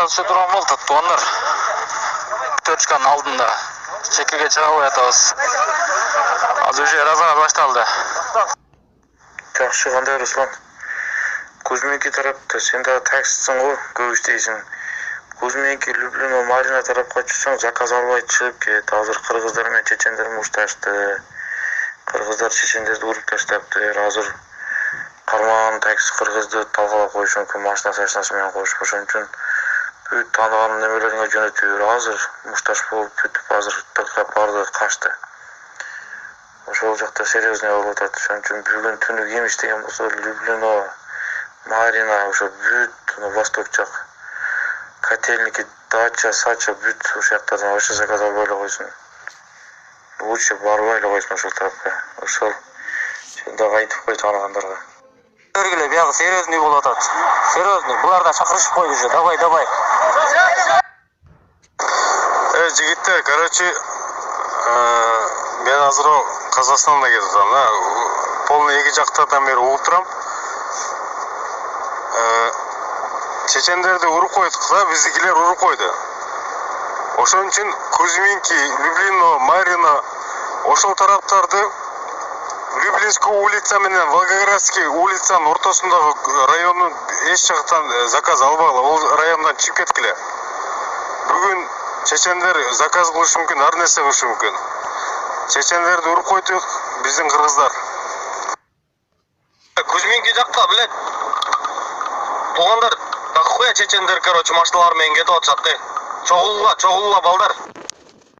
Азыр турган болду туугандар. Точканын алдында чекеге чыга кой атабыз. Азыр уже разговор башталды. Жакшы, кандай Руслан? Кузьминки тарапта сен да таксистсиң го, көп иштейсиң. Кузьминки, Люблино, Марина тарапка чыксаң, заказ албай чыгып кет. Азыр кыргыздар менен чечендер мушташты. Кыргыздар чечендерди уруп таштапты. Азыр кармаган такси кыргызды талкалап коюшу мүмкүн, машинасы менен коюшуп. Ошон үчүн бүт тааныган немелериңе жөнөтүп бер. Азыр мушташ болуп бүтүп, азыр тыркап барды, качты. Ошол жакта серьезный болуп атат. Ошон үчүн бүгүн түнү ким иштеген болсо, Люблино, Марина, ошо бүт Восток жак, Котельники, Дача, Сача, бүт ошол жактардан вообще заказ албай эле койсун. Лучше барбай эле койсун ошол тарапка. Ошол сен дагы айтып кой тааныгандарга. Бергиле биягы серьезный болуп атат. Серьезный. Булар да чакырышып койду уже. Давай. Жигиттер, короче, мен азыр Казакстанда кетип атам, полный эки жактардан бери угуп турам. Чечендерди уруп койдук да, биздикилер уруп койду. Ошон үчүн Кузьминки, Люблино, Марина ошол тараптарды Люблинский улица менен Волгоградский улицанын ортосундагы райондун эч жактан заказ албагыла, ол райондан чыгып кеткиле. Бүгүн чечендер заказ кылышы мүмкүн, ар нерсе кылышы мүмкүн. Чечендерди уруп койдук, биздин кыргыздар. Кузьминки жакка, билет. Туугандар, такы коя чечендер, короче, машиналар менен кетип атышат. Чогулгула балдар.